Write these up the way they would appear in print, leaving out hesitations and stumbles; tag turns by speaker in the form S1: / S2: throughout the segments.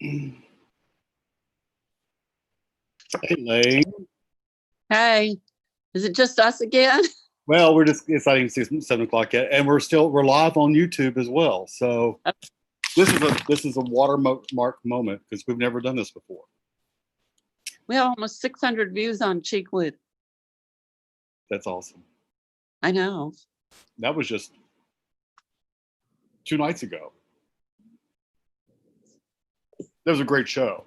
S1: Hey, Lane.
S2: Hey, is it just us again?
S1: Well, it's not even 7 o'clock yet, and we're live on YouTube as well. So this is a watermark moment because we've never done this before.
S2: We have almost 600 views on Cheekwood.
S1: That's awesome.
S2: I know.
S1: That was just 2 nights ago. That was a great show.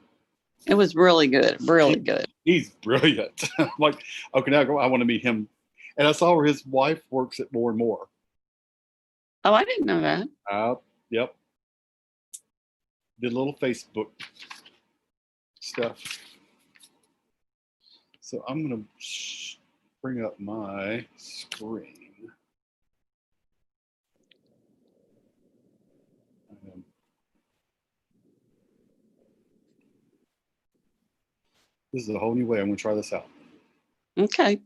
S2: It was really good, really good.
S1: He's brilliant. Like, okay, now I want to meet him. And I saw where his wife works at More and More.
S2: Oh, I didn't know that.
S1: Yep. Did a little Facebook stuff. So I'm going to bring up my screen. This is a whole new way. I'm going to try this out.
S2: Okay.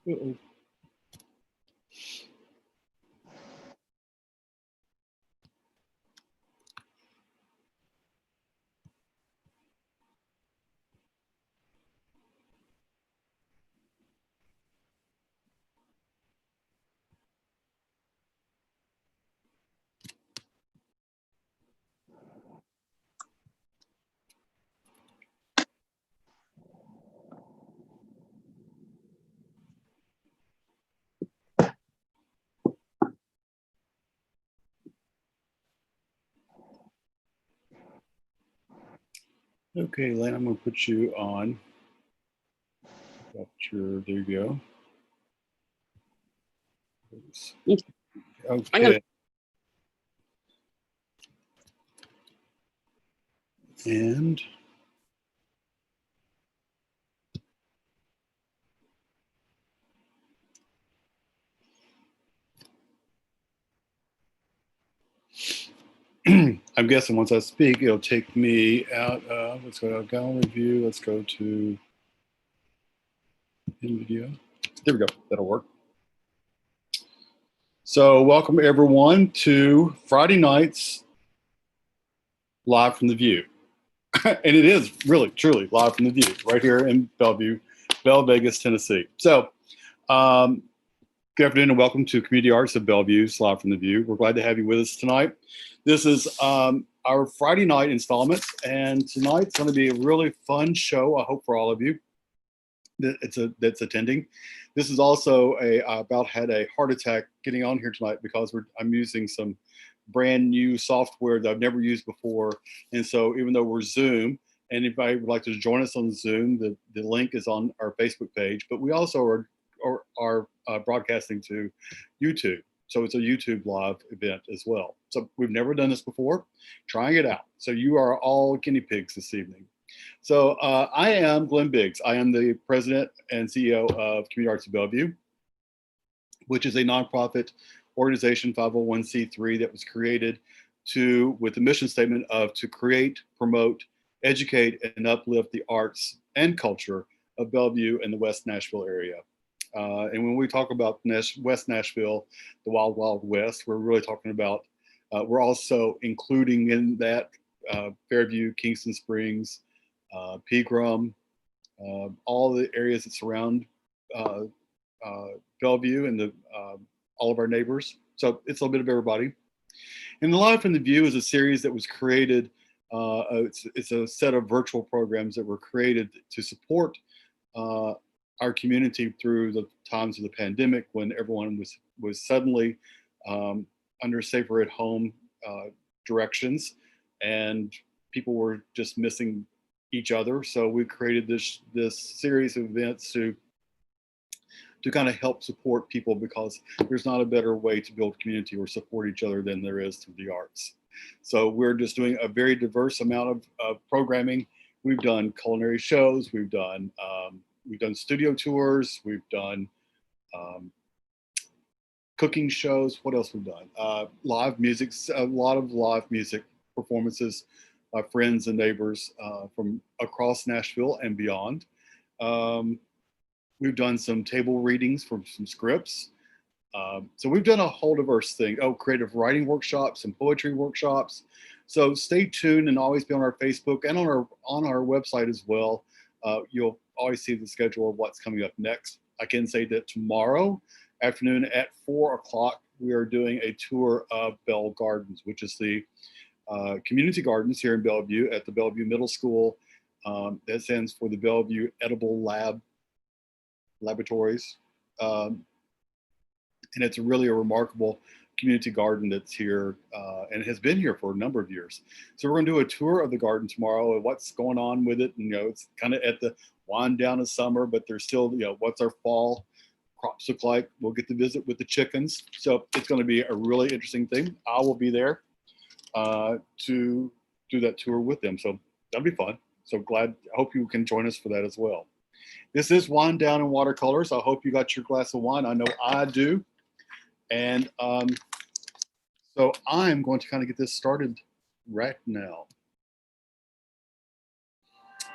S1: Uh-oh. Okay, Lane, I'm going to put you on. There you go. Okay. And I'm guessing once I speak, it'll take me out of, let's go to gallery view. Let's go to in video. There we go. That'll work. So welcome everyone to Friday nights live from the view. And it is really, truly live from the view right here in Bellevue, Belle Vegas, Tennessee. So good afternoon and welcome to Community Arts of Bellevue's Live from the View. We're glad to have you with us tonight. This is our Friday night installment, and tonight's going to be a really fun show, I hope, for all of you that's attending. This is also about had a heart attack getting on here tonight because I'm using some brand new software that I've never used before. And so even though we're Zoom, and if anybody would like to join us on Zoom, the link is on our Facebook page, but we also are broadcasting to YouTube. So it's a YouTube live event as well. So we've never done this before, trying it out. So you are all guinea pigs this evening. So I am Glen Biggs. I am the president and CEO of Community Arts of Bellevue, which is a nonprofit organization, 501c3, that was created with the mission statement of to create, promote, educate, and uplift the arts and culture of Bellevue and the West Nashville area. And when we talk about West Nashville, the Wild Wild West, we're really talking about, we're also including in that Fairview, Kingston Springs, Pegram, all the areas that surround Bellevue and all of our neighbors. So it's a little bit of everybody. And the Live from the View is a series that was created. It's a set of virtual programs that were created to support our community through the times of the pandemic when everyone was suddenly under safer at home directions, and people were just missing each other. So we created this series of events to to kind of help support people, because there's not a better way to build community or support each other than there is through the arts. So we're just doing a very diverse amount of programming. We've done culinary shows, we've done studio tours, we've done cooking shows. What else we've done? Live music, a lot of live music performances by friends and neighbors from across Nashville and beyond. We've done some table readings from some scripts. So we've done a whole diverse thing. Oh, creative writing workshops and poetry workshops. So stay tuned and always be on our Facebook and on our website as well. You'll always see the schedule of what's coming up next. I can say that tomorrow afternoon at 4 o'clock, we are doing a tour of Bell Gardens, which is the community gardens here in Bellevue at the Bellevue Middle School. That stands for the Bellevue Edible Laboratories. And it's really a remarkable community garden that's here and has been here for a number of years. So we're going to do a tour of the garden tomorrow and what's going on with it. And, it's kind of at the wind down of summer, but there's still, what's our fall crops look like. We'll get to visit with the chickens. So it's going to be a really interesting thing. I will be there to do that tour with them. So that'll be fun. So I hope you can join us for that as well. This is Wine Down in Watercolors. I hope you got your glass of wine. I know I do. And so I'm going to kind of get this started right now.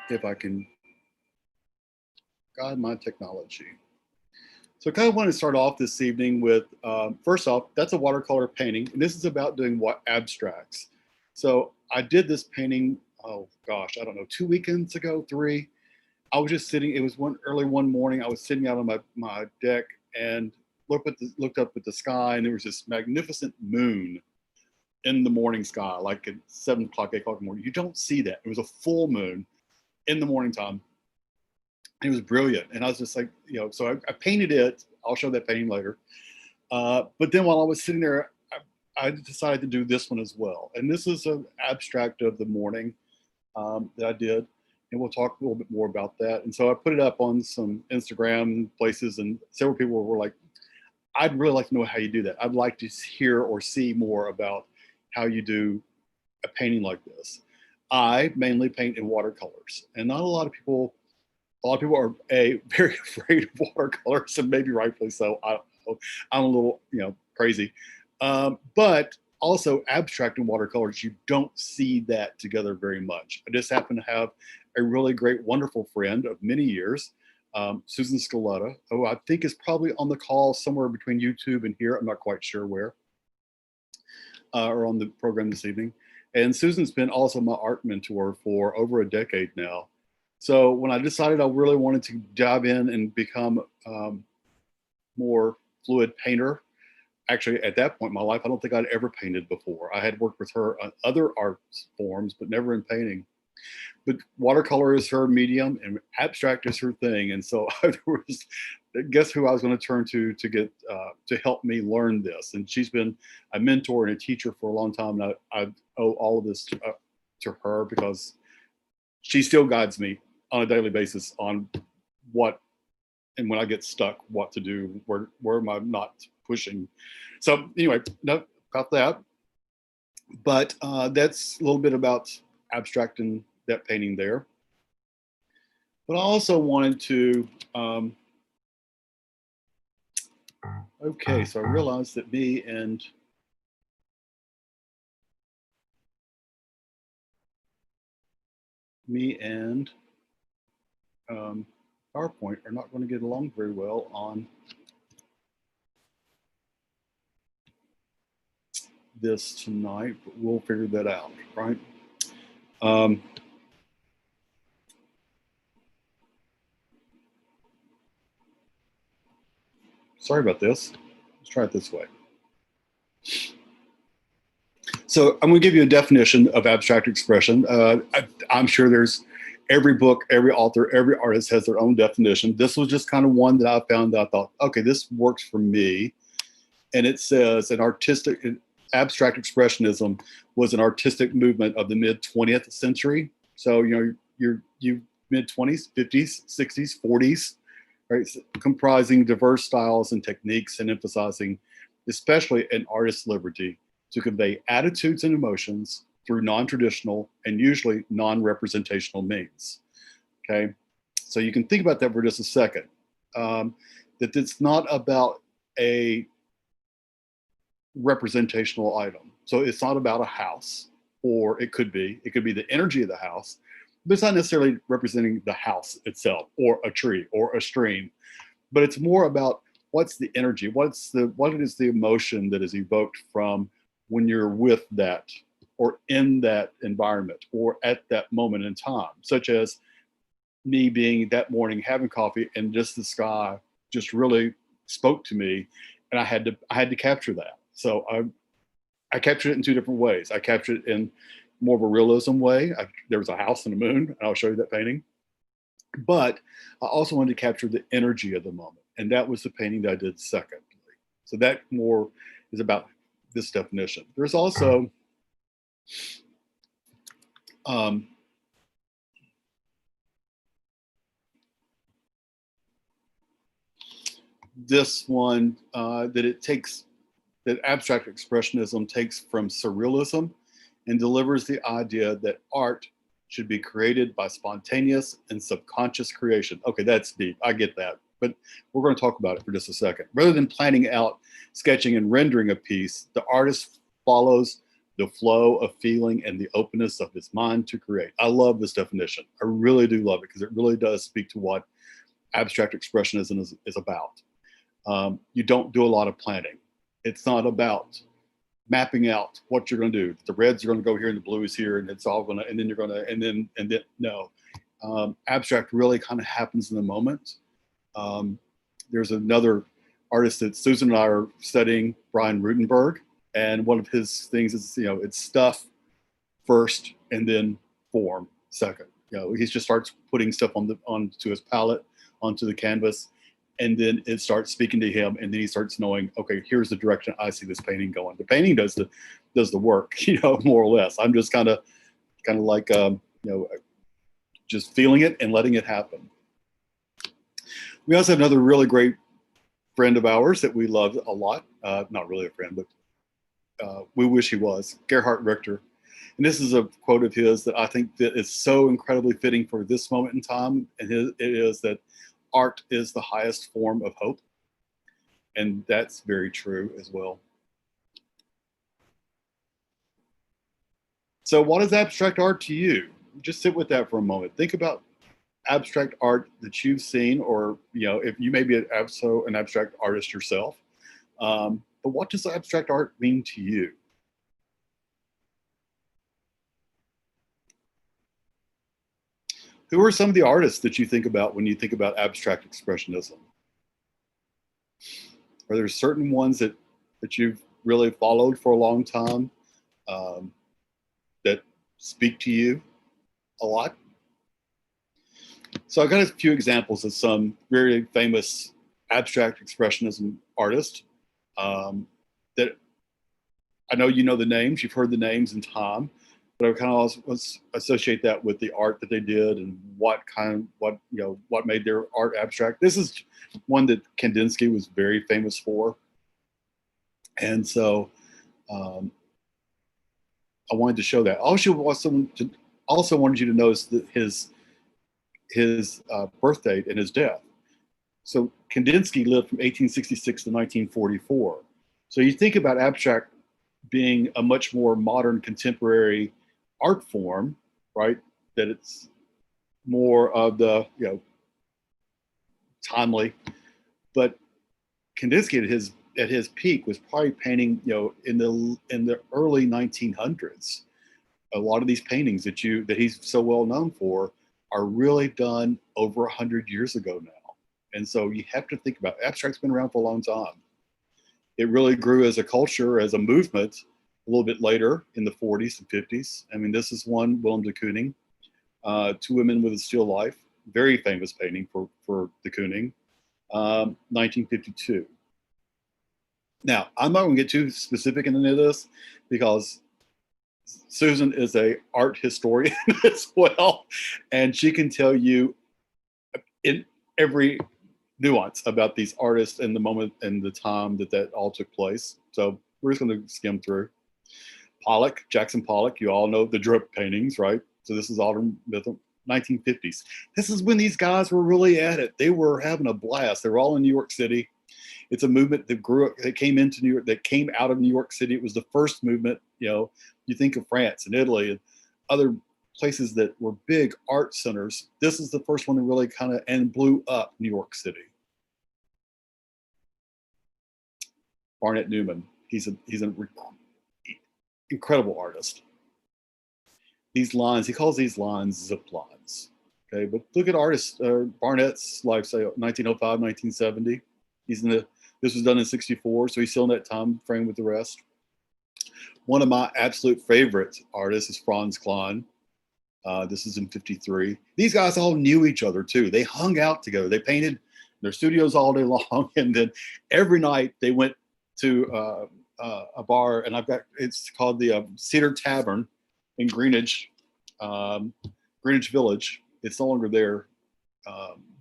S1: If I can guide my technology. So I kind of want to start off this evening with, first off, that's a watercolor painting. And this is about doing abstracts. So I did this painting, oh gosh, I don't know, 2 weekends ago, 3. I was just sitting, it was early one morning, I was sitting out on my deck and looked up at the sky, and there was this magnificent moon in the morning sky, like at 7 o'clock, 8 o'clock in the morning. You don't see that. It was a full moon in the morning time. It was brilliant. And I was just like, so I painted it. I'll show that painting later. But then while I was sitting there, I decided to do this one as well. And this is an abstract of the morning that I did. And we'll talk a little bit more about that. And so I put it up on some Instagram places, and several people were like, I'd really like to know how you do that. I'd like to hear or see more about how you do a painting like this. I mainly paint in watercolors, and not a lot of people are very afraid of watercolors, and maybe rightfully so. I don't know. I'm a little, crazy. But also abstract and watercolors, you don't see that together very much. I just happen to have a really great, wonderful friend of many years, Susan Scaletta, who I think is probably on the call somewhere between YouTube and here. I'm not quite sure where, or on the program this evening. And Susan's been also my art mentor for over a decade now. So when I decided I really wanted to dive in and become more fluid painter, actually at that point in my life, I don't think I'd ever painted before. I had worked with her on other art forms, but never in painting. But watercolor is her medium and abstract is her thing. And so guess who I was going to turn to get to help me learn this. And she's been a mentor and a teacher for a long time. And I owe all of this to her, because she still guides me on a daily basis on what, and when I get stuck, what to do, where am I not pushing. So anyway, enough about that. But that's a little bit about abstracting that painting there. But I also wanted to, okay, so I realized that me and PowerPoint are not going to get along very well on this tonight, but we'll figure that out, right? Sorry about this. Let's try it this way. So I'm going to give you a definition of abstract expression. I'm sure there's every book, every author, every artist has their own definition. This was just kind of one that I found that I thought, okay, this works for me. And it says abstract expressionism was an artistic movement of the mid 20th century. So, you mid 20s, 50s, 60s, 40s, right? Comprising diverse styles and techniques and emphasizing, especially an artist's liberty to convey attitudes and emotions through non-traditional and usually non-representational means. Okay, so you can think about that for just a second. That it's not about a representational item. So it's not about a house, or it could be the energy of the house, but it's not necessarily representing the house itself or a tree or a stream, but it's more about what's the energy, what is the emotion that is evoked from when you're with that or in that environment or at that moment in time, such as me being that morning having coffee and just the sky just really spoke to me, and I had to capture that. So I captured it in two different ways. I captured it in more of a realism way. There was a house and a moon, and I'll show you that painting. But I also wanted to capture the energy of the moment, and that was the painting that I did secondly. So that more is about this definition. There's also this one that abstract expressionism takes from surrealism and delivers the idea that art should be created by spontaneous and subconscious creation. Okay, that's deep. I get that. But we're going to talk about it for just a second. Rather than planning out, sketching, and rendering a piece, the artist follows the flow of feeling and the openness of his mind to create. I love this definition. I really do love it because it really does speak to what abstract expressionism is about. You don't do a lot of planning. It's not about mapping out what you're going to do. The reds are going to go here and the blue is here, and it's all going to, and then you're going to, and then no. Abstract really kind of happens in the moment. There's another artist that Susan and I are studying, Brian Rutenberg, and one of his things is, it's stuff first and then form second. He just starts putting stuff onto his palette, onto the canvas, and then it starts speaking to him, and then he starts knowing, okay, here's the direction I see this painting going. The painting does the work, more or less. I'm just kind of like just feeling it and letting it happen. We also have another really great friend of ours that we love a lot. Not really a friend, but we wish he was, Gerhard Richter. And this is a quote of his that I think that is so incredibly fitting for this moment in time. And it is that art is the highest form of hope. And that's very true as well. So what is abstract art to you? Just sit with that for a moment. Think about abstract art that you've seen, or if you may be an abstract artist yourself. But what does abstract art mean to you? Who are some of the artists that you think about when you think about abstract expressionism? Are there certain ones that you've really followed for a long time that speak to you a lot? So I've got a few examples of some very famous abstract expressionism artists that I know you know the names, you've heard the names in time, but I kind of also associate that with the art that they did and what made their art abstract. This is one that Kandinsky was very famous for. And so I wanted to show that. Also wanted you to notice that his birth date and his death. So Kandinsky lived from 1866 to 1944. So you think about abstract being a much more modern contemporary art form, right? That it's more of the timely. But Kandinsky at his peak was probably painting in the early 1900s. A lot of these paintings that he's so well known for are really done over 100 years ago now. And so you have to think about abstract's been around for a long time. It really grew as a culture, as a movement, a little bit later in the 40s and 50s. I mean, this is one, Willem de Kooning, Two Women with a Still Life, very famous painting for de Kooning, 1952. Now, I'm not going to get too specific into this because Susan is an art historian as well, and she can tell you in every nuance about these artists and the moment and the time that that all took place. So we're just going to skim through. Pollock, Jackson Pollock, you all know the drip paintings, right? So this is all from the 1950s. This is when these guys were really at it. They were having a blast. They were all in New York City. It's a movement that grew up, that came into New York, that came out of New York City. It was the first movement, you know, you think of France and Italy and other places that were big art centers. This is the first one that really kind of, and blew up New York City. Barnett Newman, he's an incredible artist. These lines, he calls these lines zip lines. Okay, but look at artists, Barnett's life, say 1905, 1970. He's in the, this was done in 64, so he's still in that time frame with the rest. One of my absolute favorite artists is Franz Klein. This is in 53. These guys all knew each other too. They hung out together. They painted in their studios all day long. And then every night they went to a bar, and I've got, it's called the Cedar Tavern in Greenwich, Greenwich Village. It's no longer there.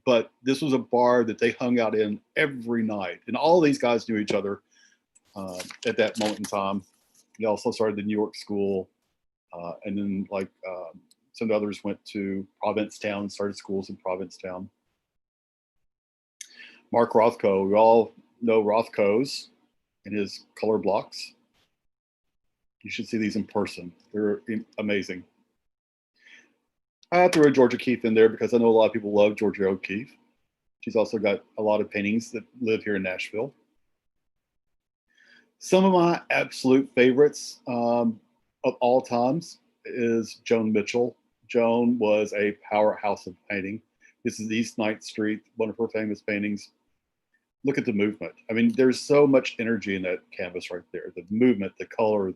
S1: But this was a bar that they hung out in every night. And all these guys knew each other at that moment in time. He also started the New York School. And then like some others went to Provincetown and started schools in Provincetown. Mark Rothko, we all know Rothko's and his color blocks. You should see these in person. They're amazing. I have to throw Georgia O'Keeffe in there because I know a lot of people love Georgia O'Keeffe. She's also got a lot of paintings that live here in Nashville. Some of my absolute favorites of all times is Joan Mitchell. Joan was a powerhouse of painting. This is East 9th Street, one of her famous paintings. Look at the movement. I mean, there's so much energy in that canvas right there. The movement, the color,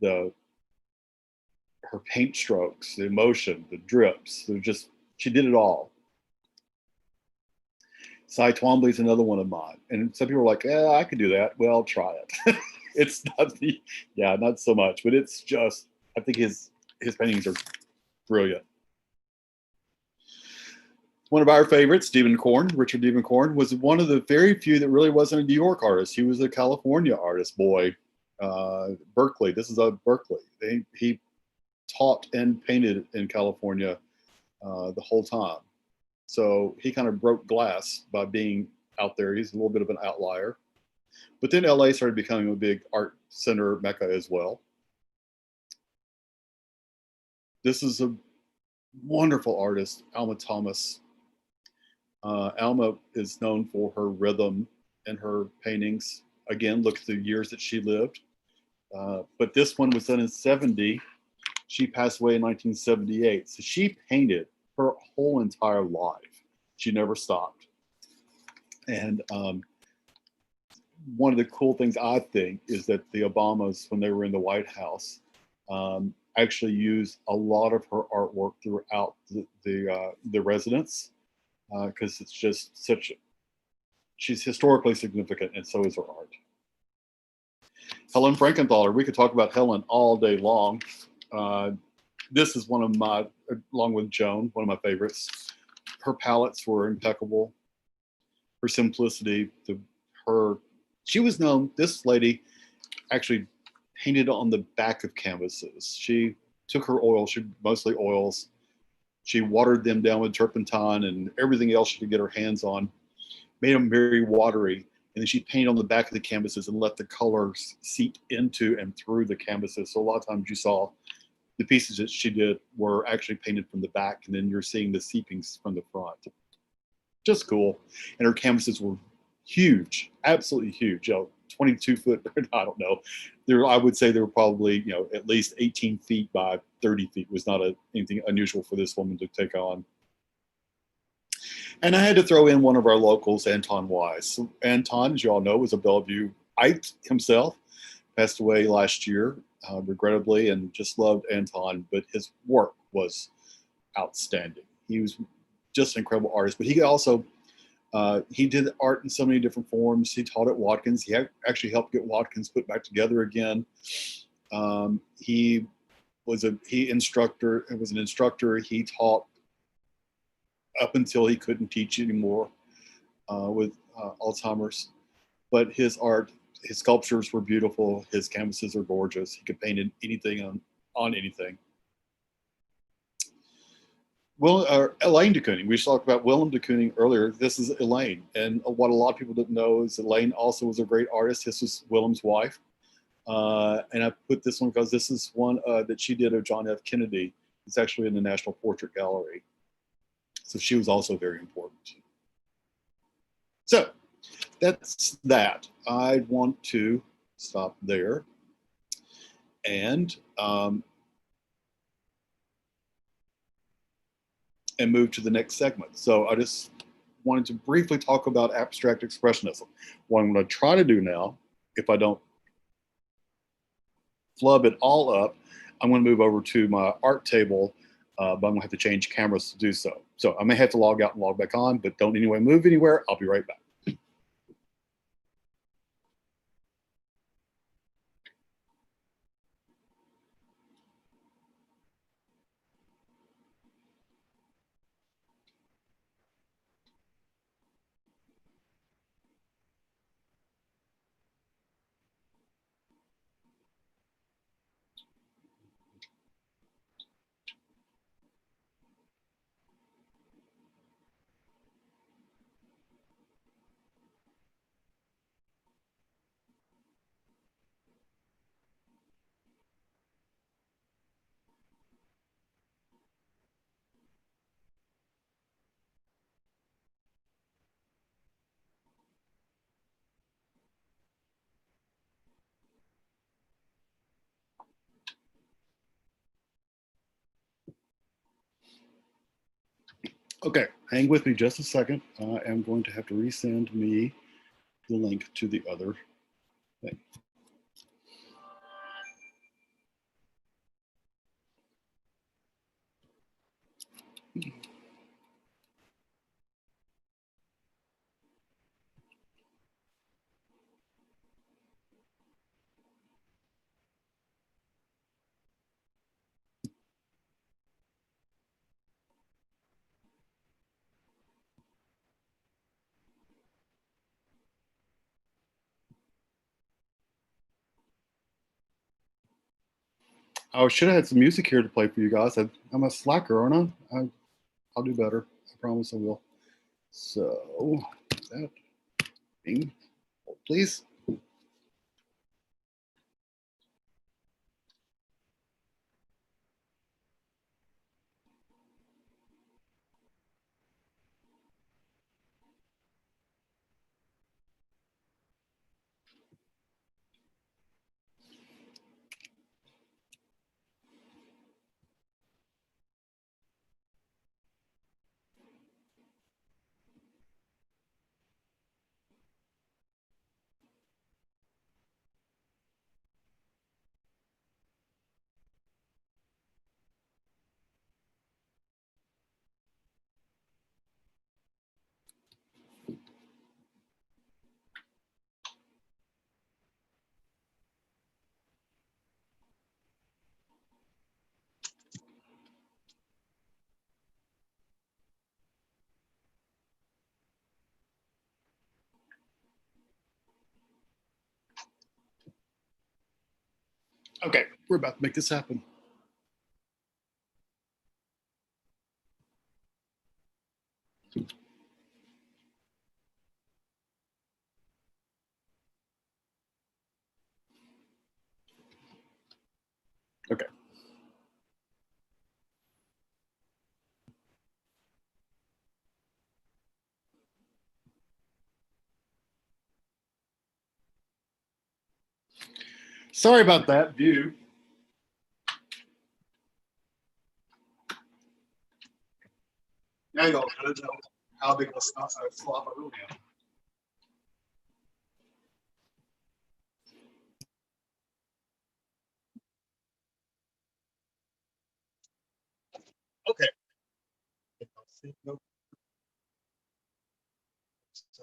S1: her paint strokes, the emotion, the drips. They're just, she did it all. Cy Twombly's another one of mine. And some people are like, I could do that. Well, try it. It's not the, yeah, not so much, but it's just, I think his paintings are brilliant. One of our favorites, Richard Diebenkorn, was one of the very few that really wasn't a New York artist. He was a California artist, boy. Berkeley, this is Berkeley. He taught and painted in California the whole time. So he kind of broke glass by being out there. He's a little bit of an outlier. But then LA started becoming a big art center mecca as well. This is a wonderful artist, Alma Thomas. Alma is known for her rhythm and her paintings. Again, look at the years that she lived. But this one was done in 70. She passed away in 1978. So she painted her whole entire life. She never stopped. And one of the cool things I think is that the Obamas, when they were in the White House, actually used a lot of her artwork throughout the residence, because it's just such, she's historically significant, and so is her art. Helen Frankenthaler, we could talk about Helen all day long. This is one of my, along with Joan, one of my favorites. Her palettes were impeccable. Her simplicity, she was known, this lady actually painted on the back of canvases. She took her oil, mostly oils. She watered them down with turpentine and everything else she could get her hands on, made them very watery. And then she'd paint on the back of the canvases and let the colors seep into and through the canvases. So a lot of times you saw the pieces that she did were actually painted from the back, and then you're seeing the seepings from the front. Just cool. And her canvases were huge, absolutely huge. 22 foot, I don't know. I would say they were probably, at least 18 feet by 30 feet. Was not anything unusual for this woman to take on. And I had to throw in one of our locals, Anton Wise. So Anton, as you all know, was a Bellevueite himself. Passed away last year, regrettably, and just loved Anton. But his work was outstanding. He was just an incredible artist. But he also, he did art in so many different forms. He taught at Watkins. He actually helped get Watkins put back together again. He was an instructor. He taught up until he couldn't teach anymore. with Alzheimer's. But his art, his sculptures were beautiful. His canvases are gorgeous. He could paint anything on anything. Elaine de Kooning. We talked about Willem de Kooning earlier. This is Elaine. And what a lot of people didn't know is Elaine also was a great artist. This was Willem's wife. And I put this one because this is one that she did of John F. Kennedy. It's actually in the National Portrait Gallery. So she was also very important. So that's that. I want to stop there and move to the next segment. So I just wanted to briefly talk about abstract expressionism. What I'm going to try to do now, if I don't flub it all up, I'm going to move over to my art table, but I'm going to have to change cameras to do so. So I may have to log out and log back on, but don't anyway move anywhere. I'll be right back. Okay, hang with me just a second. I am going to have to resend me the link to the other thing. I should have had some music here to play for you guys. I'm a slacker, aren't I? I'll do better. I promise I will. So, that being, please. Okay, we're about to make this happen. Okay. Sorry about that view. Now you don't know how big of a slop I really am. Okay.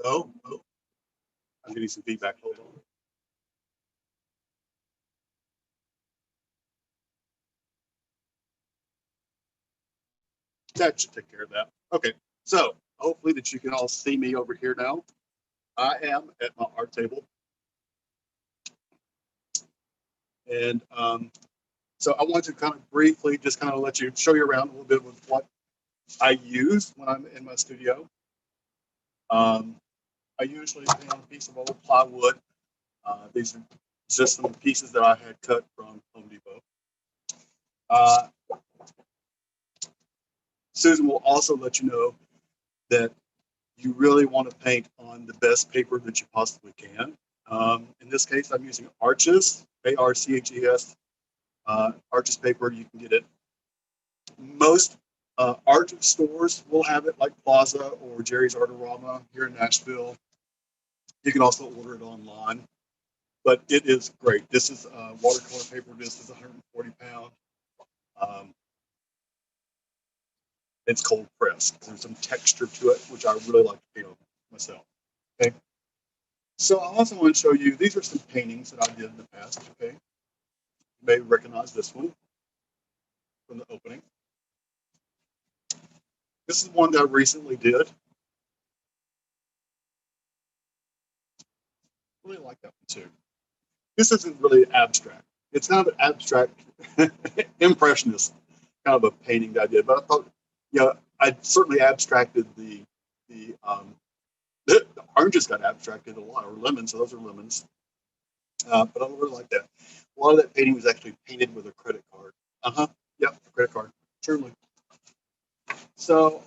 S1: So, I'm getting some feedback. Hold on. That should take care of that. Okay. So, hopefully that you can all see me over here now. I am at my art table. And so I want to kind of briefly just kind of let you show you around a little bit with what I use when I'm in my studio. I usually paint on a piece of old plywood. These are just some pieces that I had cut from Home Depot. Susan will also let you know that you really want to paint on the best paper that you possibly can. In this case, I'm using Arches, A-R-C-H-E-S. Arches paper, you can get it. Most art stores will have it, like Plaza or Jerry's Artorama here in Nashville. You can also order it online, but it is great. This is watercolor paper. This is 140 pound. It's cold pressed. There's some texture to it, which I really like to paint on myself. Okay. So I also want to show you, these are some paintings that I did in the past. Okay. You may recognize this one from the opening. This is one that I recently did. Really like that one too. This isn't really abstract. It's kind of an abstract impressionist kind of a painting that I did, but I thought, yeah, I certainly abstracted the oranges got abstracted a lot, or lemons. So those are lemons, but I don't really like that. A lot of that painting was actually painted with a credit card. Yep, a credit card. Certainly. So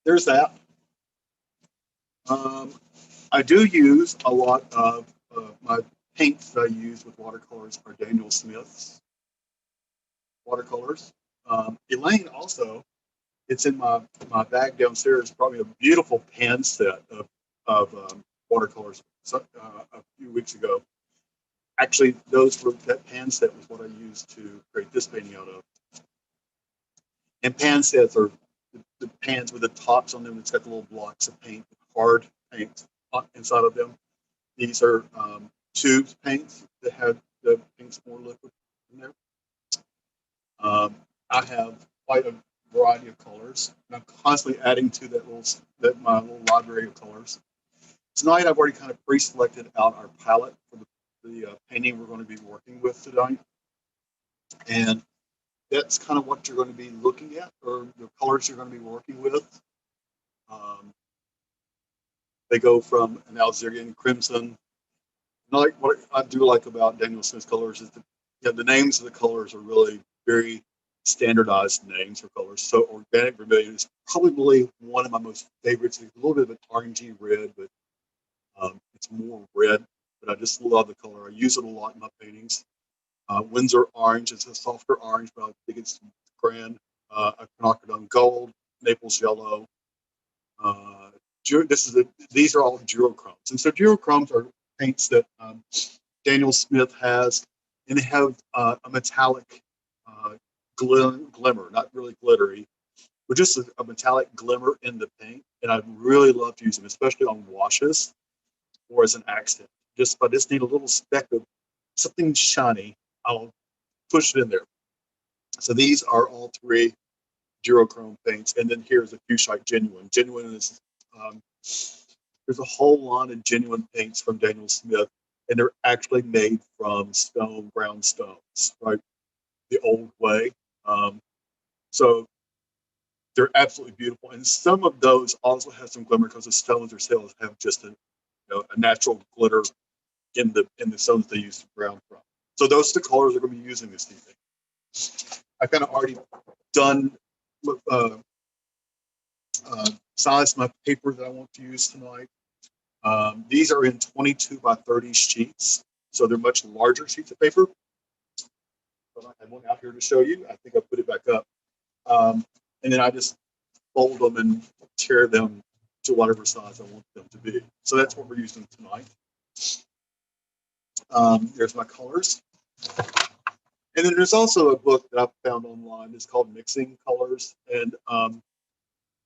S1: there's that. I do use a lot of my paints that I use with watercolors are Daniel Smith's watercolors. Elaine also, it's in my bag downstairs, probably a beautiful pan set of watercolors a few weeks ago. Actually, that pan set was what I used to create this painting out of. And pan sets are the pans with the tops on them. It's got the little blocks of paint, hard paint inside of them. These are tube paints that have the paints more liquid in there. I have quite a variety of colors. And I'm constantly adding to my little library of colors. Tonight, I've already kind of pre-selected out our palette for the painting we're going to be working with tonight. And that's kind of what you're going to be looking at, or the colors you're going to be working with. They go from an Algerian crimson. And what I do like about Daniel Smith's colors is that the names of the colors are really very standardized names for colors. So organic vermilion is probably one of my most favorites. It's a little bit of an orangey red, but it's more red. But I just love the color. I use it a lot in my paintings. Windsor orange is a softer orange, but I think it's grand. Quinacridone gold, Naples yellow. These are all duochromes, and so duochromes are paints that Daniel Smith has, and they have a metallic glimmer, not really glittery, but just a metallic glimmer in the paint. And I really love to use them, especially on washes or as an accent. Just if I just need a little speck of something shiny, I'll push it in there. So these are all three duochrome paints, and then here's a Fuchsite genuine. Genuine is there's a whole line of genuine paints from Daniel Smith, and they're actually made from brown stones, right? The old way. So they're absolutely beautiful, and some of those also have some glimmer because the stones themselves have just a natural glitter in the stones they use to brown from. So those are the colors we're going to be using this evening. I kind of already done size my paper that I want to use tonight. These are in 22 by 30 sheets, so they're much larger sheets of paper. But I have one out here to show you. I think I put it back up. And then I just fold them and tear them to whatever size I want them to be. So that's what we're using tonight. There's my colors. And then there's also a book that I found online. It's called Mixing Colors. And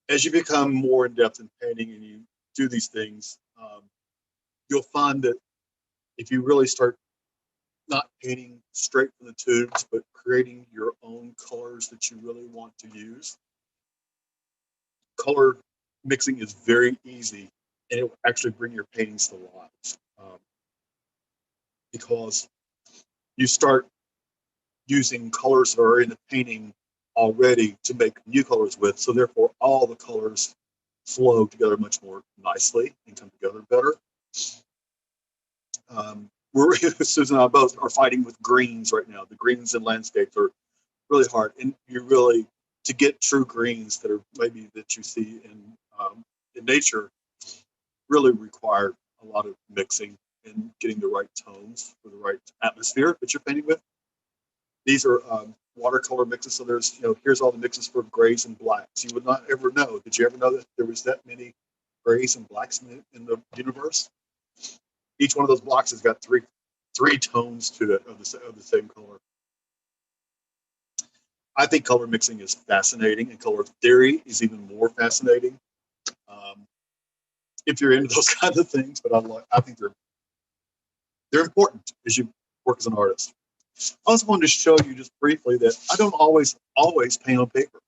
S1: as you become more in depth in painting and you do these things, you'll find that if you really start not painting straight from the tubes, but creating your own colors that you really want to use, color
S3: mixing is very easy, and it will actually bring your paintings to life, because you start using colors that are in the painting already to make new colors with. So therefore, all the colors flow together much more nicely and come together better. Susan and I both are fighting with greens right now. The greens in landscapes are really hard, and you really, to get true greens that are maybe that you see in nature, really require a lot of mixing and getting the right tones for the right atmosphere that you're painting with. These are watercolor mixes. So there's, here's all the mixes for grays and blacks. You would not ever know. Did you ever know that there was that many grays and blacks in the universe? Each one of those blocks has got three tones to it of the same color. I think color mixing is fascinating, and color theory is even more fascinating. If you're into those kinds of things, but I think they're important as you work as an artist. I also wanted to show you just briefly that I don't always paint on paper.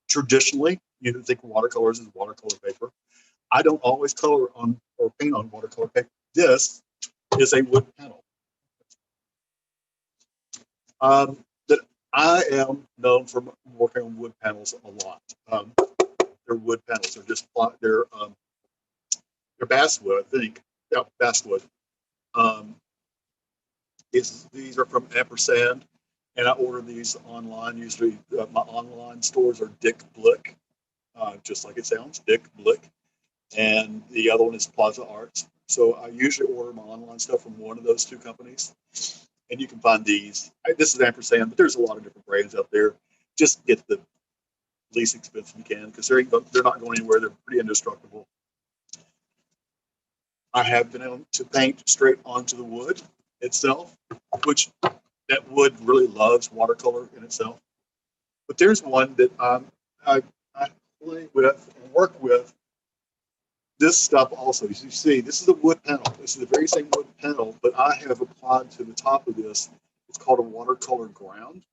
S3: Traditionally, you think watercolors is watercolor paper. I don't always color on or paint on watercolor paper. This is a wood panel. That I am known for working on wood panels a lot. They're wood panels. They're basswood, I think. Yeah, basswood. These are from Ampersand, and I order these online. Usually, my online stores are Dick Blick, just like it sounds, Dick Blick. And the other one is Plaza Arts. So I usually order my online stuff from one of those two companies. And you can find these. This is Ampersand, but there's a lot of different brands out there. Just get the least expensive you can, because they're not going anywhere. They're pretty indestructible. I have been able to paint straight onto the wood itself, which that wood really loves watercolor in itself. But there's one that I play with and work with. This stuff also, as you see, this is a wood panel. This is the very same wood panel, but I have applied to the top of this. It's called a watercolor ground.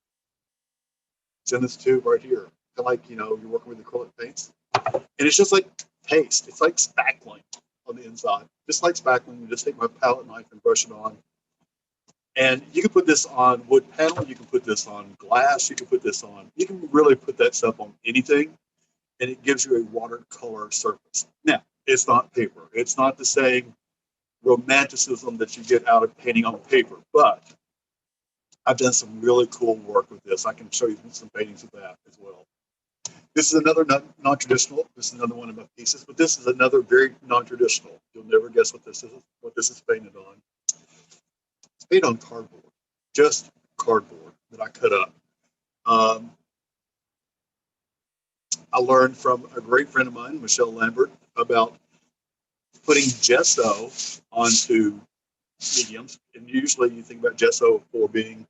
S3: It's in this tube right here. Kind of like, you're working with acrylic paints. And it's just like paste. It's like spackling on the inside. Just like spackling, you just take my palette knife and brush it on. And you can put this on wood panel. You can put this on glass. You can really put that stuff on anything. And it gives you a watercolor surface. Now, it's not paper. It's not the same romanticism that you get out of painting on paper, but I've done some really cool work with this. I can show you some paintings of that as well. This is another non-traditional. This is another one of my pieces, but this is another very non-traditional. You'll never guess what this is painted on. It's painted on cardboard, just cardboard that I cut up. I learned from a great friend of mine, Michelle Lambert, about putting gesso onto mediums. And usually you think about gesso for being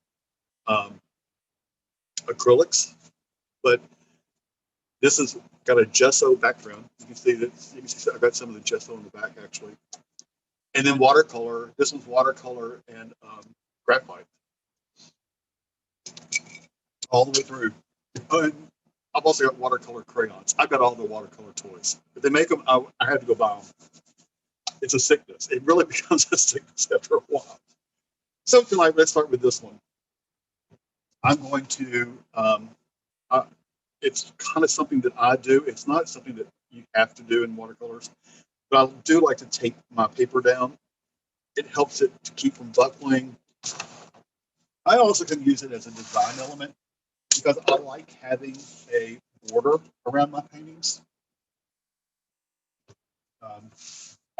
S3: acrylics, but this has got a gesso background. You can see that. You can see I've got some of the gesso in the back actually, and then watercolor. This one's watercolor and graphite all the way through. And I've also got watercolor crayons. I've got all the watercolor toys. If they make them, I had to go buy them. It's a sickness. It really becomes a sickness after a while. Something like, let's start with this one. I'm going to, it's kind of something that I do. It's not something that you have to do in watercolors, but I do like to tape my paper down. It helps it to keep from buckling. I also can use it as a design element because I like having a border around my paintings.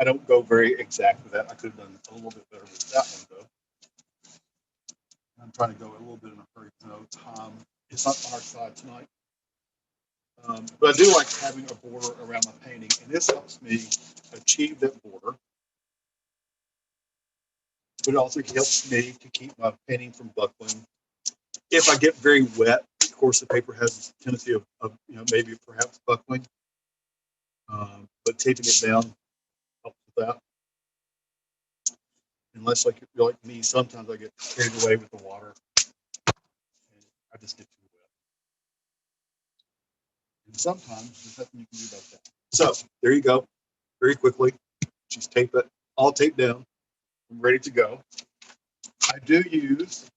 S3: I don't go very exact with that. I could have done a little bit better with that one, though. I'm trying to go a little bit in a hurry. No time. It's not on our side tonight. But I do like having a border around my painting, and this helps me achieve that border. But it also helps me to keep my painting from buckling. If I get very wet, of course, the paper has a tendency of maybe perhaps buckling. But taping it down helps with that. Unless, like you're like me, sometimes I get carried away with the water, and I just get too wet. And sometimes there's nothing you can do about that. So there you go. Very quickly, just tape it, all taped down. I'm ready to go. I do use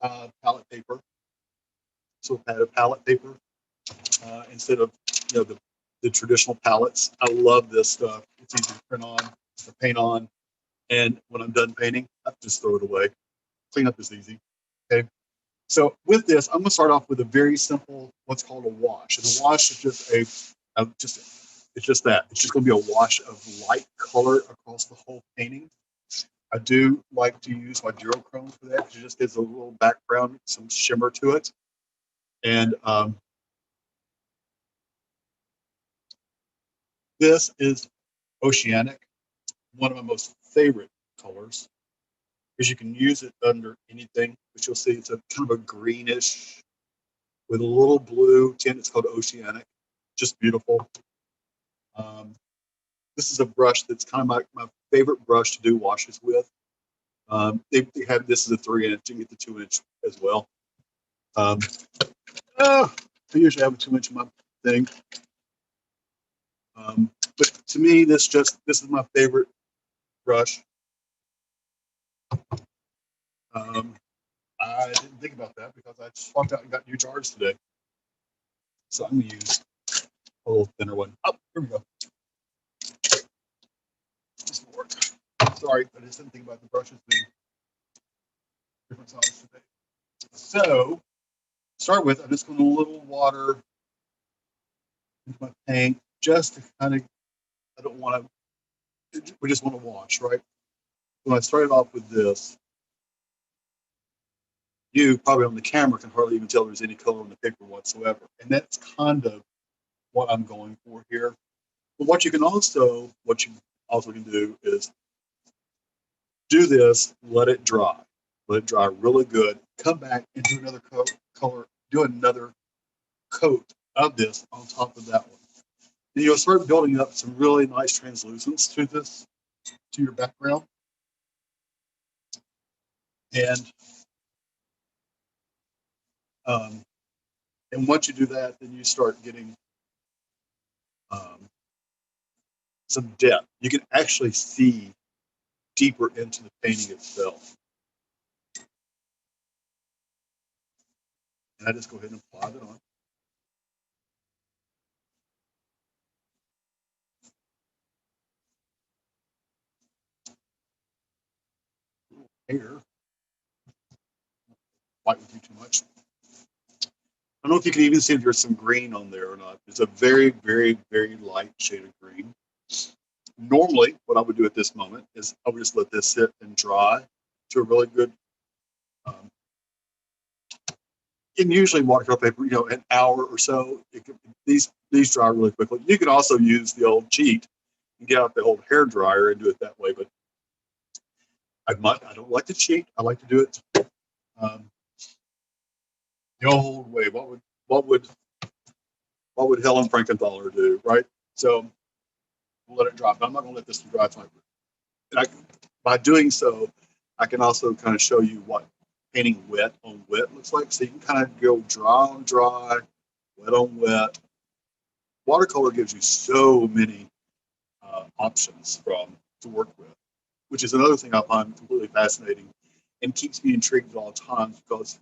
S3: palette paper. So I had a palette paper instead of the traditional palettes. I love this stuff. It's easy to print on, to paint on, and when I'm done painting, I just throw it away. Clean up is easy. Okay. So with this, I'm going to start off with a very simple, what's called a wash. And a wash is just it's just that. It's just going to be a wash of light color across the whole painting. I do like to use my duochrome for that because it just gives a little background, some shimmer to it. And this is Oceanic, one of my most favorite colors, because you can use it under anything, but you'll see it's a kind of a greenish with a little blue tint. It's called Oceanic, just beautiful. This is a brush that's kind of my favorite brush to do washes with. They have this is a 3-inch. You can get the 2-inch as well. I usually have a 2-inch in my thing. But to me, this is my favorite brush. I didn't think about that because I just walked out and got new jars today. So I'm going to use a little thinner one. Oh, here we go. This will work. Sorry, I just didn't think about the brushes being different sizes today. So, start with, I'm just going to a little water into my paint just to kind of, I don't want to, we just want to wash, right? When I started off with this, you probably on the camera can hardly even tell there's any color on the paper whatsoever. And that's kind of what I'm going for here. But what you also can do is do this, let it dry really good, come back and do another do another coat of this on top of that one. And you'll start building up some really nice translucence to this, to your background. And once you do that, then you start getting some depth. You can actually see deeper into the painting itself. And I just go ahead and apply that on. Here, fight with you too much. I don't know if you can even see if there's some green on there or not. It's a very, very, very light shade of green. Normally, what I would do at this moment is I would just let this sit and dry to a really good, and usually watercolor paper, an hour or so. These dry really quickly. You can also use the old cheat and get out the old hair dryer and do it that way. But I don't like to cheat. I like to do it the old way. What would Helen Frankenthaler do, right? So we'll let it dry. But I'm not going to let this dry tonight. And by doing so, I can also kind of show you what painting wet on wet looks like. So you can kind of go dry on dry, wet on wet. Watercolor gives you so many options to work with, which is another thing I find completely fascinating and keeps me intrigued at all times because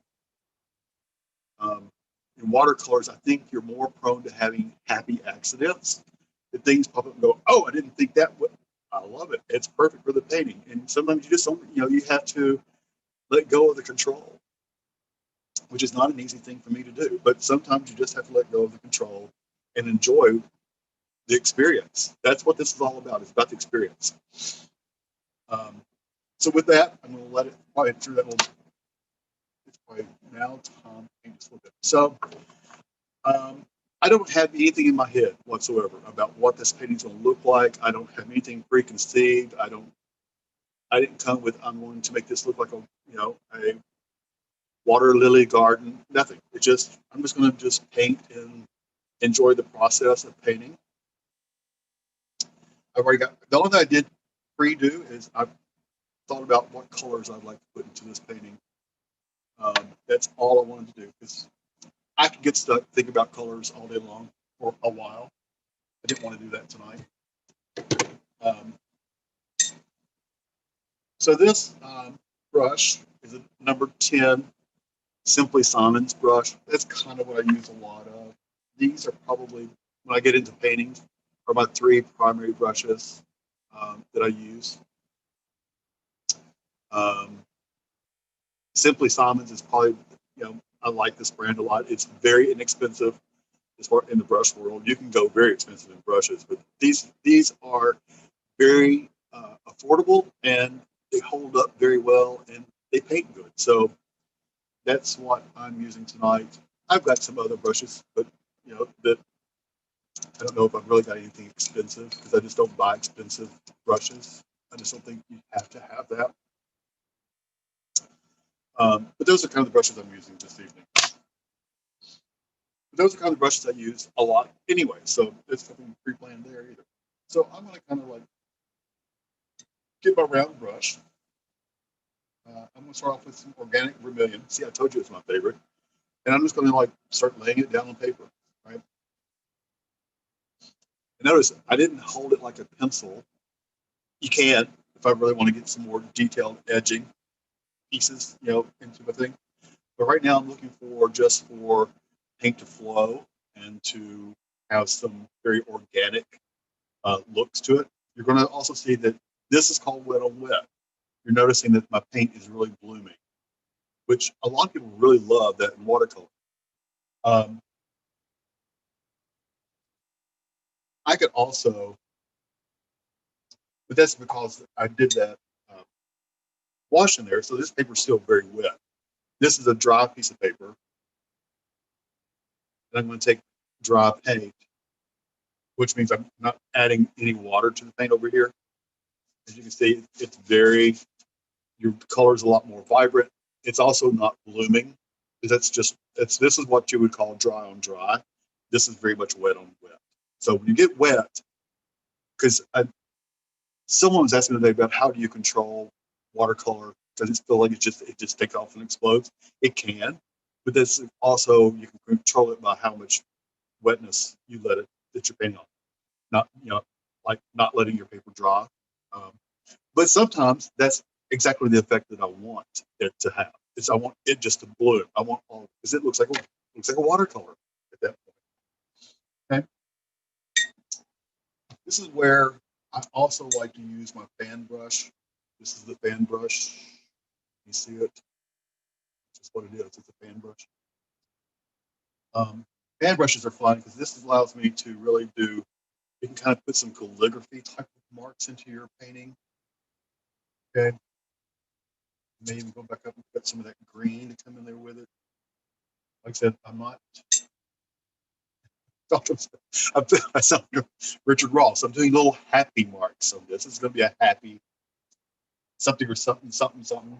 S3: in watercolors, I think you're more prone to having happy accidents. That things pop up and go, oh, I didn't think that would. I love it. It's perfect for the painting. And sometimes you just don't, you have to let go of the control, which is not an easy thing for me to do. But sometimes you just have to let go of the control and enjoy the experience. That's what this is all about. It's about the experience. So with that, I'm going to let it probably through that little. It's probably now time to paint this a little bit. So I don't have anything in my head whatsoever about what this painting's going to look like. I don't have anything preconceived. I didn't come with I'm going to make this look like a water lily garden. Nothing. I'm just going to just paint and enjoy the process of painting. I've already got the only thing I did pre-do is I thought about what colors I'd like to put into this painting. That's all I wanted to do because I could get stuck thinking about colors all day long. for a while. I didn't want to do that tonight. So this brush is a number 10 Simply Simon's brush. That's kind of what I use a lot of. These are probably, when I get into painting, are my 3 primary brushes that I use. Simply Simon's is probably, I like this brand a lot. It's very inexpensive as far in the brush world. You can go very expensive in brushes, but these are very affordable, and they hold up very well, and they paint good. So that's what I'm using tonight. I've got some other brushes, but that I don't know if I've really got anything expensive, because I just don't buy expensive brushes. I just don't think you have to have that. But those are kind of the brushes I'm using this evening. But those are kind of the brushes I use a lot anyway, so there's nothing pre-planned there either. So I'm going to kind of like get my round brush. I'm going to start off with some organic vermilion. See, I told you it's my favorite. And I'm just going to like start laying it down on paper, right? And notice I didn't hold it like a pencil. You can, if I really want to get some more detailed edging pieces, into my thing. But right now I'm looking for just for paint to flow and to have some very organic looks to it. You're going to also see that this is called wet on wet. You're noticing that my paint is really blooming, which a lot of people really love that in watercolor. I could also, but that's because I did that wash in there, so this paper is still very wet. This is a dry piece of paper, and I'm going to take dry paint, which means I'm not adding any water to the paint over here. As you can see, it's your color is a lot more vibrant. It's also not blooming, because this is what you would call dry on dry. This is very much wet on wet. So when you get wet, because someone was asking today about how do you control watercolor? Does it feel like it just takes off and explodes? It can, but this also, you can control it by how much wetness you let it that you're painting on. Not like not letting your paper dry. But sometimes that's exactly the effect that I want it to have. I want it just to bloom. I want all, because it looks like a watercolor at that point. Okay. This is where I also like to use my fan brush. This is the fan brush. You see it? That's what it is. It's a fan brush. Fan brushes are fun because this allows me to really you can kind of put some calligraphy type of marks into your painting. Okay. Maybe go back up and put some of that green to come in there with it. Like I said, I'm not. I sound like Richard Ross. I'm doing little happy marks. So this is going to be a happy something or something, something, something.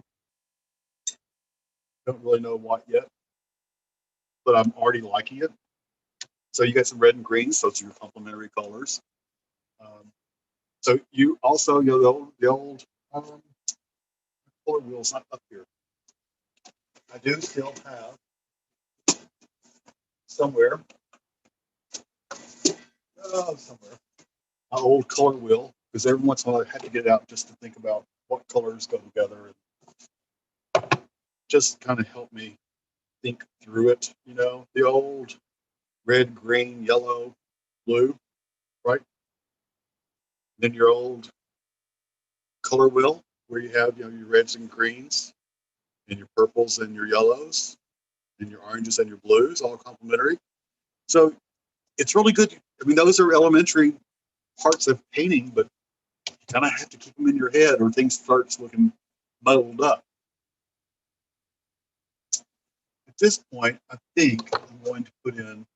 S3: Don't really know what yet, but I'm already liking it. So you got some red and green, so it's your complementary colors. So you also, the old color wheel's not up here. I do still have somewhere my old color wheel, because every once in a while I had to get it out just to think about what colors go together and just kind of help me think through it. The old red, green, yellow, blue, right? Then your old color wheel where you have your reds and greens and your purples and your yellows and your oranges and your blues, all complementary. So it's really good. I mean, those are elementary parts of painting, but you kind of have to keep them in your head or things starts looking muddled up. At this point, I think I'm going to put in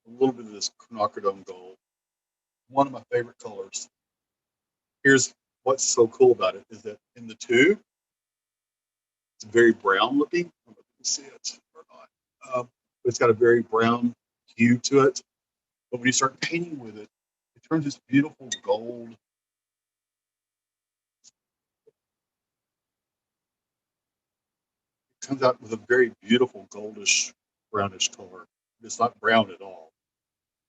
S3: a little bit of this quinacridone gold, one of my favorite colors. Here's what's so cool about it is that in the tube, it's very brown looking. I don't know if you can see it or not. But it's got a very brown hue to it. But when you start painting with it, it turns this beautiful gold. It comes out with a very beautiful goldish, brownish color. It's not brown at all.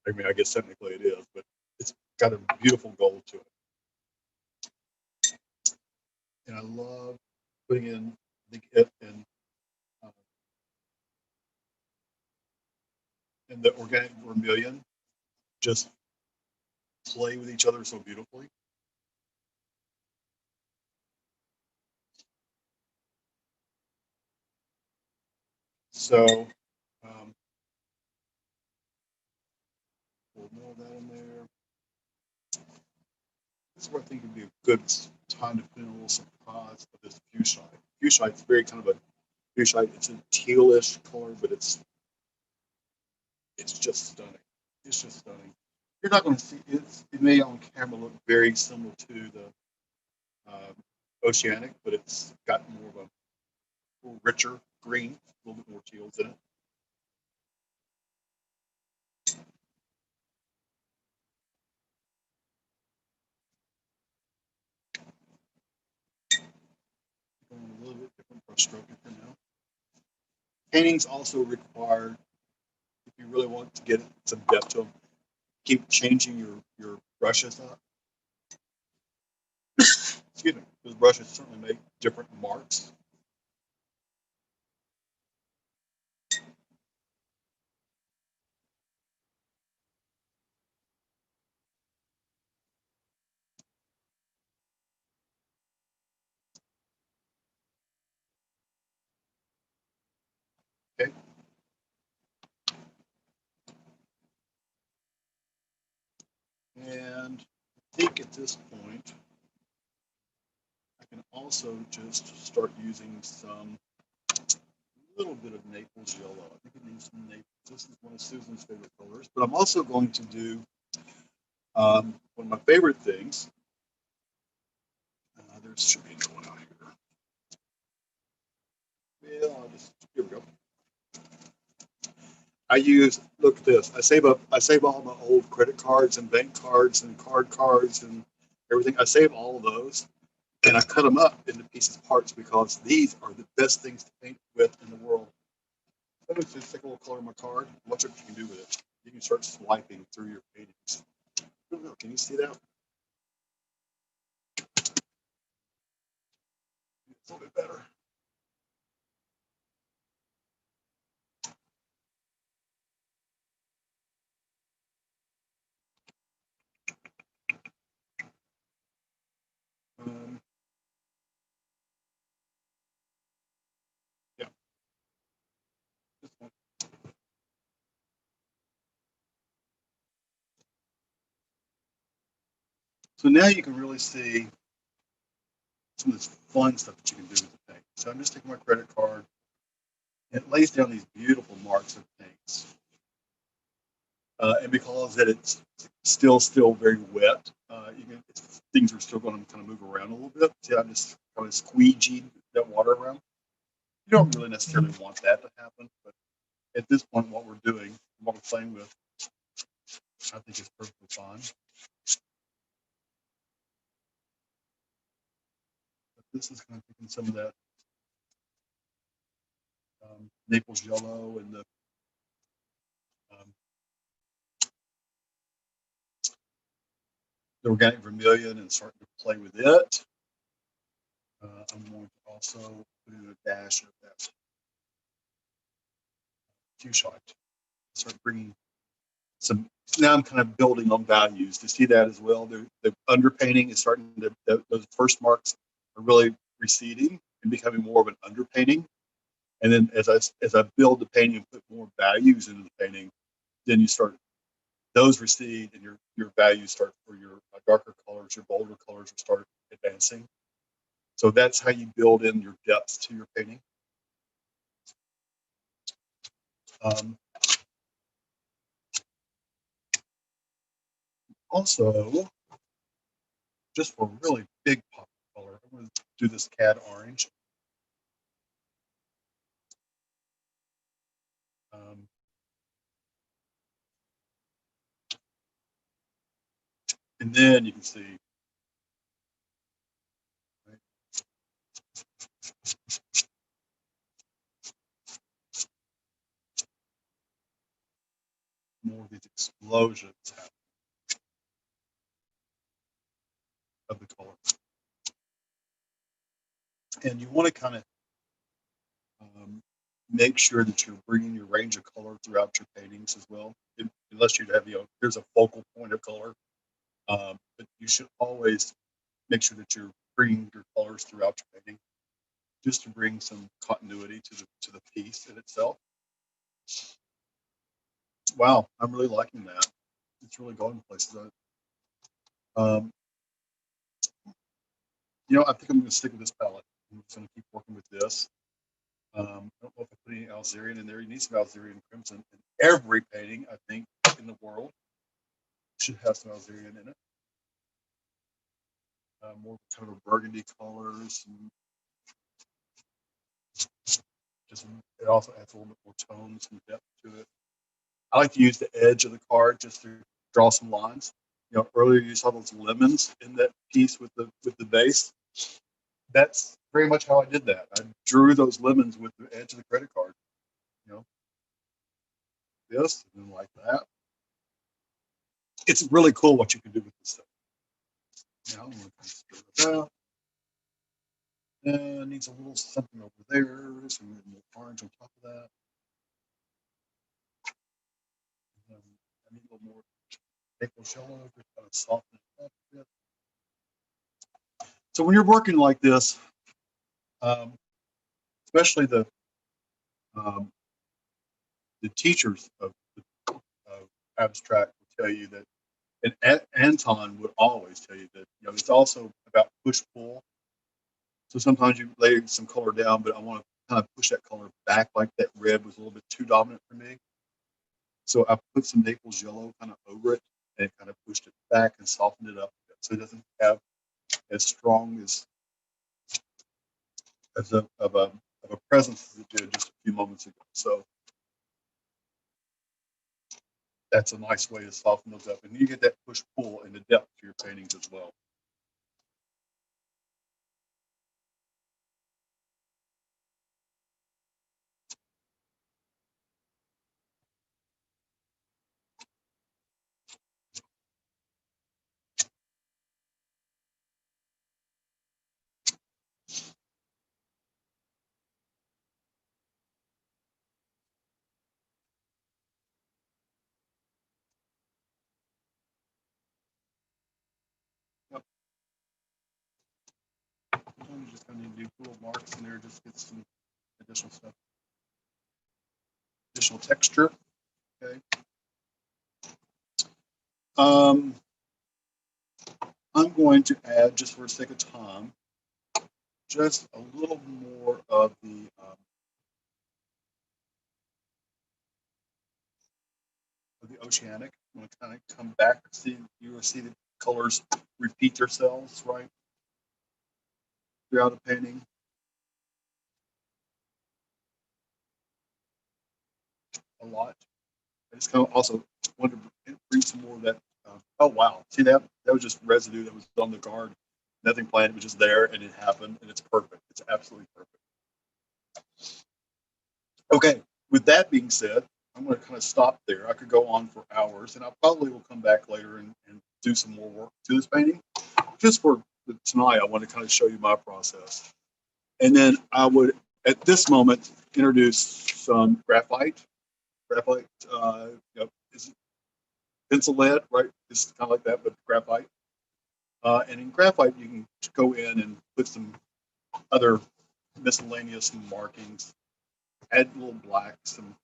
S3: I mean, I guess technically it is, but it's got a beautiful gold to it. And I love putting in uh, and the organic vermilion just play with each other so beautifully. So, more of that in there. This is where I think would be a good time to put in a little surprise of this fuchsite. Fuchsite's very kind of a fuchsite. It's a tealish color, but it's just stunning. It's just stunning. You're not going to see it. It may on camera look very similar to the oceanic, but it's got more of a little richer green, a little bit more teals in it. Going a little bit different brush stroke for now. Paintings also require, if you really want to get some depth to them, keep changing your brushes up. Excuse me, those brushes certainly make different marks. Okay. And I think at this point, I can also just start using some little bit of Naples yellow. I think it needs some Naples. This is one of Susan's favorite colors, but I'm also going to do one of my favorite things. There's shooting going on here. Yeah, here we go. Look at this. I save all my old credit cards and bank cards and cards and everything. I save all of those and I cut them up into pieces, parts, because these are the best things to paint with in the world. Let me just take a little color on my card. Watch what you can do with it. You can start swiping through your paintings. Can you see that? It's a little bit better. Yeah. So now you can really see some of this fun stuff that you can do with the paint. So I'm just taking my credit card. It lays down these beautiful marks of paints. And because that it's still very wet, things are still going to kind of move around a little bit. See, I'm just kind of squeegeeing that water around. You don't really necessarily want that to happen, but at this point, what we're doing, what we're playing with, I think is perfectly fine. But this is kind of taking some of that Naples yellow and the organic vermilion and starting to play with it. I'm going to also put in a dash of that fuchsite. Start bringing some. Now I'm kind of building on values to see that as well. The underpainting is starting to. Those first marks are really receding and becoming more of an underpainting. And then as I build the painting and put more values into the painting, then you start those recede and your values start for your darker colors, your bolder colors will start advancing. So that's how you build in your depth to your painting. Also, just for a really big pop of color, I'm going to do this cad orange. And then you can see, right? more of these explosions happen of the color. And you want to kind of make sure that you're bringing your range of color throughout your paintings as well, unless you have, there's a focal point of color. But you should always make sure that you're bringing your colors throughout your painting, just to bring some continuity to the piece in itself. Wow, I'm really liking that. It's really going places. I think I'm going to stick with this palette. I'm just going to keep working with this. I don't know if I put any Alzerian in there. You need some Alzerian crimson in every painting, I think, in the world. Should have some Alzerian in it. More kind of a burgundy colors. It also adds a little bit more tone, some depth to it. I like to use the edge of the card just to draw some lines. Earlier you saw those lemons in that piece with the base. That's very much how I did that. I drew those lemons with the edge of the credit card. This and then like that. It's really cool what you can do with this stuff. Now I'm going to stir it up. And needs a little something over there. Some more orange on top of that. I need a little more maple yellow to kind of soften it up a bit. So when you're working like this, especially the teachers of abstract will tell you that, and Anton would always tell you that it's also about push-pull. So sometimes you lay some color down, but I want to kind of push that color back, like that red was a little bit too dominant for me. So I put some Naples yellow kind of over it, and it kind of pushed it back and softened it up a bit, so it doesn't have as strong of a presence as it did just a few moments ago. So that's a nice way to soften those up, and you get that push-pull and the depth to your paintings as well. Sometimes you just kind of need to do little marks in there, just get some additional stuff, additional texture. Okay. I'm going to add, just for the sake of time, just a little more of the oceanic. I'm going to kind of come back and see, you will see the colors repeat themselves, right, throughout a painting. A lot. I just kind of also wanted to bring some more of that. Oh wow! See that? That was just residue that was on the card. Nothing planned. It was just there, and it happened, and it's perfect. It's absolutely perfect. Okay. With that being said, I'm going to kind of stop there. I could go on for hours, and I probably will come back later and do some more work to this painting. Just for tonight, I want to kind of show you my process, and then I would, at this moment, introduce some graphite. Graphite, is pencil lead, right? It's kind of like that, but graphite. And in graphite, you can go in and put some other miscellaneous markings, add a little black, some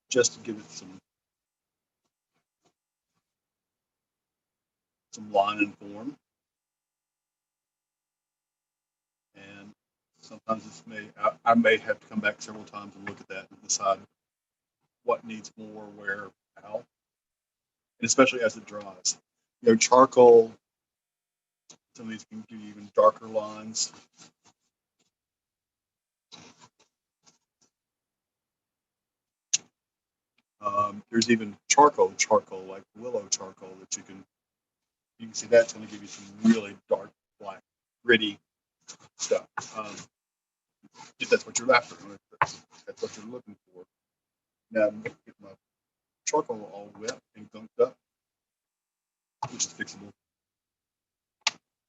S3: just to give it some line and form. And sometimes I may have to come back several times and look at that and decide what needs more, where, how, and especially as it dries. Charcoal, some of these can give you even darker lines. There's even charcoal, like willow charcoal, that you can see that's going to give you some really dark, black, gritty stuff. If that's what you're after. That's what you're looking for. Now I'm gonna get my charcoal all wet and gunked up, which is fixable.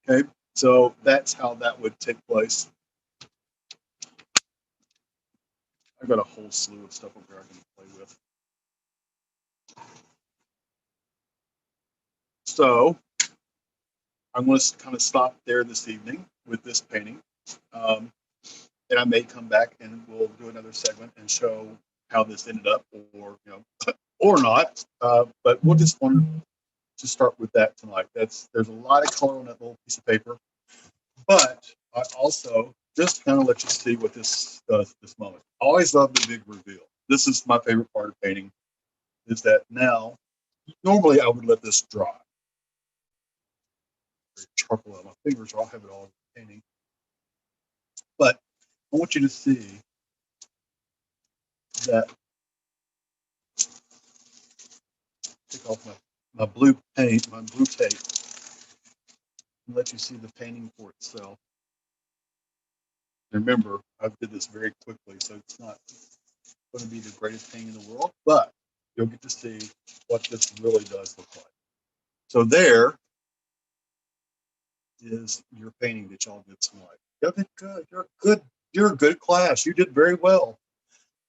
S3: Okay, so that's how that would take place. I've got a whole slew of stuff over there I can play with. So I'm going to kind of stop there this evening with this painting. And I may come back and we'll do another segment and show how this ended up, or or not. But we'll just want to start with that tonight. There's a lot of color on that little piece of paper, but I also just kind of let you see what this does at this moment. I always love the big reveal. This is my favorite part of painting, is that now, normally I would let this dry. Charcoal on my fingers, or I'll have it all painting. But I want you to see that. Take off my blue paint, my blue tape, and let you see the painting for itself. Remember, I did this very quickly, so it's not going to be the greatest painting in the world, but you'll get to see what this really does look like. So there is your painting that y'all did tonight. You did good. You're good. You're a good class. You did very well.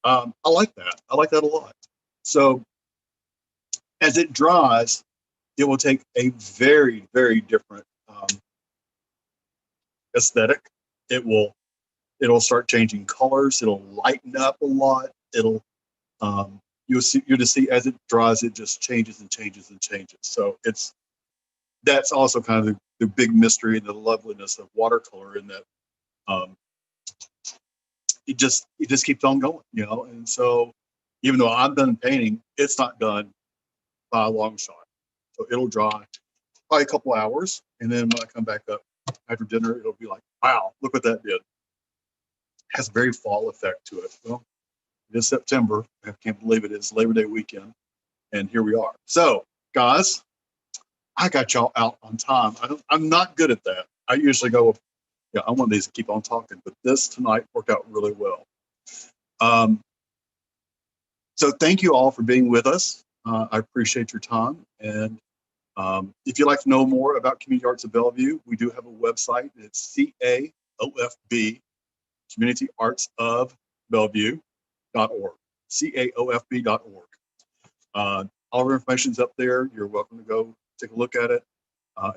S3: I like that. I like that a lot. So as it dries, it will take a very, very different aesthetic. It'll start changing colors. It'll lighten up a lot. You'll just see as it dries, it just changes and changes and changes. So that's also kind of the big mystery and the loveliness of watercolor, in that it just keeps on going, And so even though I'm done painting, it's not done by a long shot. So it'll dry probably a couple hours, and then when I come back up after dinner, it'll be like, wow, look what that did. It has a very fall effect to it. Well, it is September. I can't believe it is Labor Day weekend, and here we are. So, guys, I got y'all out on time. I'm not good at that. I usually go, I want these to keep on talking, but this tonight worked out really well. So thank you all for being with us. I appreciate your time. And if you'd like to know more about Community Arts of Bellevue, we do have a website. It's CAOFB, Community Arts of Bellevue.org, CAOFB.org. All our information's up there. You're welcome to go take a look at it.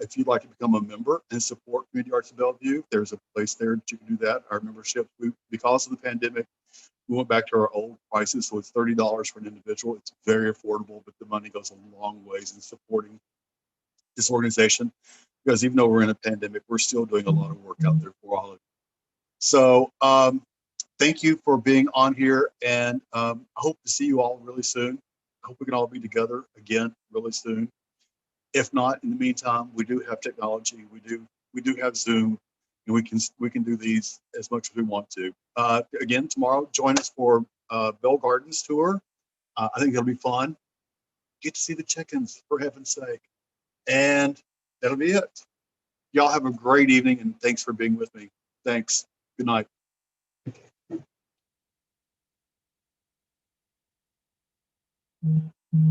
S3: If you'd like to become a member and support Community Arts of Bellevue, there's a place there that you can do that. Our membership, because of the pandemic, we went back to our old prices, so it's $30 for an individual. It's very affordable, but the money goes a long ways in supporting this organization, because even though we're in a pandemic, we're still doing a lot of work out there for all of you. So thank you for being on here, and I hope to see you all really soon. I hope we can all be together again really soon. If not, in the meantime, we do have technology. We do have Zoom, and we can do these as much as we want to. Again, tomorrow, join us for Bell Gardens tour. I think it'll be fun. Get to see the chickens, for heaven's sake. And that'll be it. Y'all have a great evening, and thanks for being with me. Thanks. Good night.